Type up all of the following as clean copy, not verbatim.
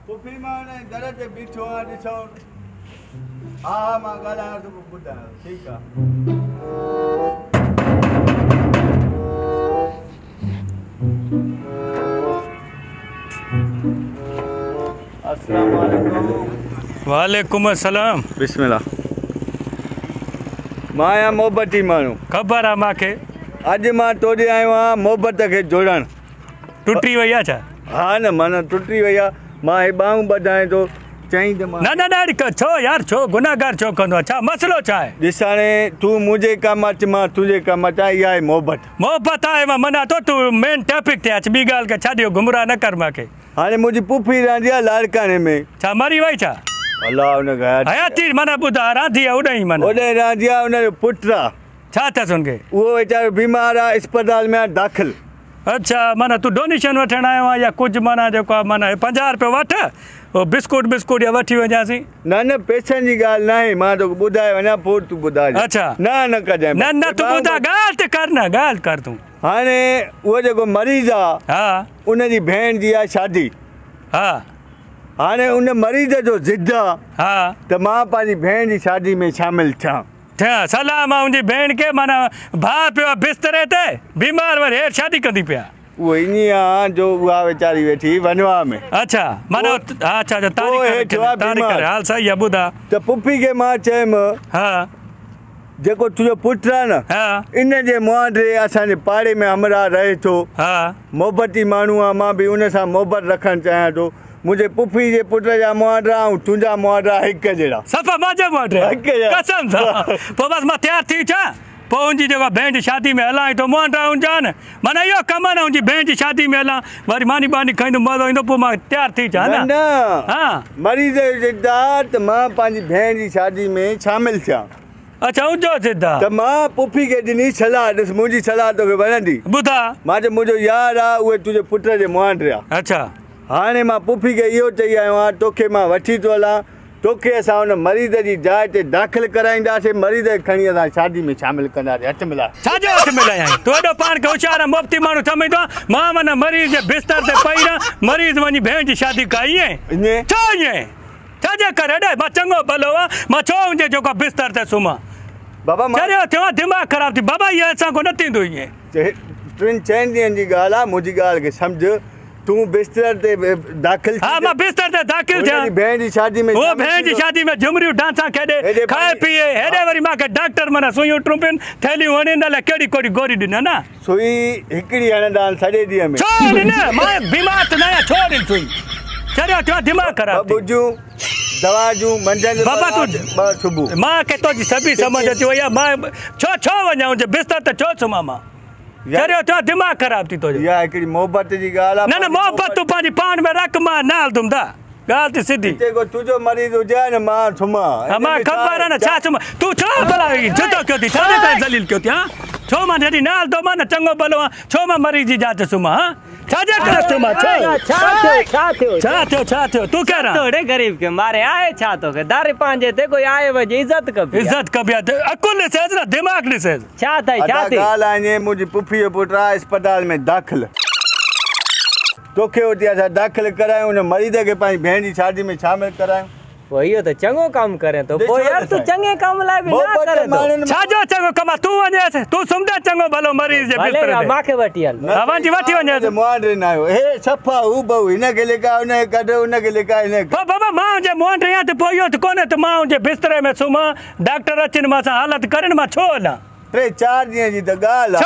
पुफी माने घर ते बीठो आ ॾिसो हा मां ॻाल्हायां थो ॿुधायो ठीकु आहे अस्सलाम वालेकुम वालेकुम अस्सलाम बिस्मिल्लाह मां आहियां मोहबती माण्हू ख़बर आहे मूंखे अॼु मां तोॾे आयो आहियां मोहबत खे जोड़ण टुटी वई आहे छा हा न माना टुटी वई आहे मां हे ॿाहूं ॿधाए थो चई त मां न छो यार छो गुनाहगार छो कंदो आहे छा मसइलो छा आहे ॾिस हाणे तूं मुंहिंजे कमु अचु मां तुंहिंजे कमु अचां इहा आहे मोहबत आहे मां मना थो तूं मेन टॉपिक ते अच ॿी ॻाल्हि खे छा ॾियो गुमराह न कर मूंखे हाणे मुंहिंजी पुफी रहंदी आहे लाड़काने में छा मरी वई छा अलाह हुन हयाती माना ॿुधा रांधी आहे उॾाई माना होॾे रहंदी आहे हुनजो पुटु आहे छा अथसि हुनखे उहो वीचारो बीमार आहे अस्पताल में आहे दाख़िल अच्छा माना तूं डोनेशन वठण आयो आहे या कुझु माना जेको आहे माना 50 रुपया वठ उहो बिस्कुट या वठी वञासीं न पैसनि जी ॻाल्हि न आहे मां तोखे ॿुधाए वञा पोइ तूं ॿुधाए अच्छा न कजांइ न तूं ॿुधा ॻाल्हि त कर न ॻाल्हि कर तूं हाणे उहो जेको मरीज़ आहे हा उनजी भेण जी आहे शादी हा हाणे उन मरीज़ जो ज़िद आहे हा त मां पंहिंजी भेण जी शादी में शामिलु थियां सलाम आहे मुंहिंजी भेण खे माना भाउ पियो आहे बिस्तरे ते बीमार वरी हेठि शादी कंदी पिया उहो ईअं आहे जो उहा वीचारी वेठी वनवा में अच्छा माना अच्छा हाल सही आहे ॿुधा त पुफी खे मां चयुमि हा जेको तुंहिंजो पुटु आहे न हा इन जे मुआंडे असांजे पाड़े में हमरा रहे थो हा मोहबती माण्हू आहे मां बि उन सां मोहबत रखणु चाहियां थो मुंहिंजे पुफी जे पुट जा मुआंडा ऐं तुंहिंजा मुआंडा हिकु जहिड़ा सफ़ा मुंहिंजा मुआंडा कसम सां पोइ बसि मां तयारु थी अचां पोइ हुनजी जेका भेण जी शादी में हलां थो मुआंडा हुनजा न माना इहो कमु आहे न हुनजी भेण जी शादी में हलां वरी मानी बानी खाईंदो मज़ो ईंदो पोइ मां तयारु थी अचां न हा मरीज़ जो ज़िद आहे त मां पंहिंजी भेण जी शादी में शामिलु थियां अच्छा उनजो ज़िद आहे त मां पुफी खे ॾिनी सलाह ॾिस मुंहिंजी सलाह तोखे वणंदी ॿुधा मां चयो मुंहिंजो यार आहे उहे तुंहिंजे पुट जे मुआंडे आहे अच्छा हाणे मां पुफी खे इहो चई आयो आहियां तोखे मां वठी थो हलां तोखे असां हुन मरीज़ जी जाइ ते दाख़िल कराईंदासीं मरीज़ खे खणी असां शादी में शामिलु कंदासीं हथ मिलाए छाजो हथ मिलाए तूं एॾो पाण खे होशियारु आहे मुफ़्ती माण्हू सम्झंदो आहे मां माना मरीज़ जे बिस्तर ते पई रहां मरीज़ वञी भेण जी शादी कई ईअं छो ईअं छाजे करे हेॾे मां चङो भलो आहे मां छो हुनजे जेको बिस्तर ते सुम्हां बाबा चरियो थियो दिमाग़ ख़राबु थी बाबा इहो असां खां न थींदो ईअं 3-4 ॾींहंनि जी ॻाल्हि आहे मुंहिंजी ॻाल्हि खे सम्झ तूं बिस्तर ते दाख़िल हा मां बिस्तर ते दाख़िल थियां भेण जी शादी में वो भेण जी शादी में झुमरियूं डांसा खेॾे खाए पीए हेॾे वरी मूंखे डॉक्टर माना सुइयूं टुंपिन थैलियूं हणी न लाइ कहिड़ी कहिड़ी गोरी ॾिना न सुई हिकिड़ी हणंदा आहिनि सॼे ॾींहं में छो ॾिन मां बीमार त न आहियां छो ॾिन सुई चरियो थियो दिमाग़ ख़राबु बुजूं दवा जूं मंझंदि बाबा तूं सुबुह मां के तुंहिंजी सभी समझ अची वई आहे मां छो वञा हुनजे बिस्तर ते छो सुम्हां मां चरियो थियो दिमाग़ ख़राबु थी तुंहिंजो इहा हिकिड़ी मोहबत जी ॻाल्हि आहे न मोहबत तूं पंहिंजी पाण में रख मां न हलंदुमि दा ॻाल्हि त सिधी जेको तुंहिंजो मरीज़ हुजे न मां सुम्हां मां ख़बर आहे न छा सुम्हां तूं छो भला जुदो कयो थी छाजे करे ज़लील कयो थी हा छो मां जॾहिं न हलंदो मां न चङो भलो आहे छो मां मरीज़ जी जात सुम्हां हा छाजे करे सुम्हां छा थियो तूं कहिड़ा थोड़े गरीब के मारे आए छा तोखे दारे पंहिंजे ते कोई आए वजे इज्जत कबी अकुल ॾिसेसि न दिमाग़ ॾिसेसि छा अथई ॻाल्हि आहे मुंहिंजी पुफी जो पुटु आहे अस्पताल में दाख़िल तोखे हुते असां दाख़िल करायूं हुन मरीज़ खे पंहिंजी भेण जी शादी में शामिलु करायूं पोइ इहो त चङो कमु करे थो पोइ यार तूं चङे कम लाइ बि न करे थो छाजो चङो कम तूं वञेसि तूं सुम्हंदे चङो भलो मरीज़ जे बिस्तर ते मूंखे वठी हल वठी वञेसि मुआंडे न आयो हे सफ़ा हू बहु हिनखे लिका हुनखे कढ हुनखे लिका हिनखे बाबा मां हुनजे मुंहुंडे आहियां त पोइ इहो त कोन्हे त मां हुनजे बिस्तरे में सुम्हां डॉक्टर अचनि मां सां हालत करनि मां छो हलां 3-4 ॾींहं जी त ॻाल्हि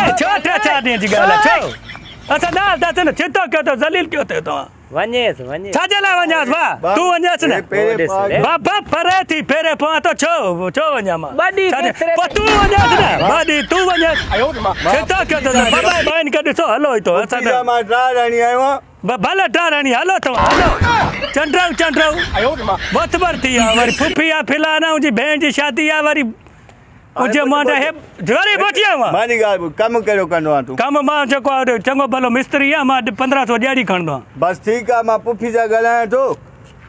आहे छो 3-4 ॾींहं जी ॻाल्हि आहे छो असां न हलंदासीं न छितो कयो अथव ज़लील कयो अथव तव्हां वञेसि छाजे लाइ वञासि भाउ तूं वञेसि न बाबा परे थी फेरे पवां थो छो वञा मां तूं वञेसि न भाॾी तूं वञेसि छितो कयो अथव बाबा बहन खे ॾिसो हलो हितो असां मां ड्राइणी आयो आहियां भले टाराणी हलो तव्हां हलो चंडराऊ बतबर थी आहे वरी पुफी आहे फिलहाल हुनजी भेण जी शादी आहे वरी उजे मांडा हे वरी बची आयो मां मानी ॻाल्हि कमु कहिड़ो कंदो आहीं तूं कमु मां जेको आहे चङो भलो मिस्त्री आहे मां 1500 ॾियारी खणंदो आहियां बसि ठीकु आहे मां पुफी सां ॻाल्हायां थो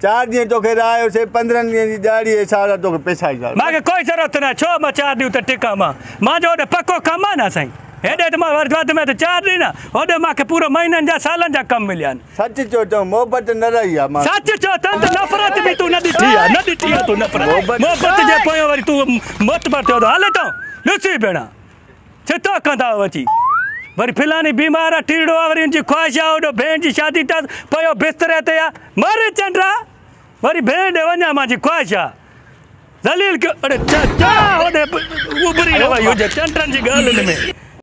4 ॾींहं तोखे रहायोसीं 15 ॾींहंनि जी ॾियारी हिसाब तोखे पैसा ॾींदा मूंखे कोई ज़रूरत न आहे छो मां 4 ॾींहं त टिका मां मुंहिंजो होॾे पको कमु आहे न साईं हेॾे त मां वधि में त 4 ॾींहं न होॾे मूंखे पूरो महीननि जा सालनि जा कम मिलिया आहिनि सच चओ चओ मोहबत न रही आहे मां सच चओ त नफ़रत बि तूं न ॾिठी आहे तूं नफ़रत मोहबत जे पोयां वरी तूं मोतबर थियो हले तो ॾिसी भेण छितो कंदा अची वरी फिलानी बीमार आहे टीड़ो आहे वरी उनजी ख़्वाहिश आहे होॾो भेण जी शादी अथसि पियो बिस्तरे ते आहे मरे चंडा वरी भेण ॾे वञा मुंहिंजी ख़्वाहिश आहे ज़लील होॾे उभरी न वई हुजे चंडनि जी ॻाल्हियुनि में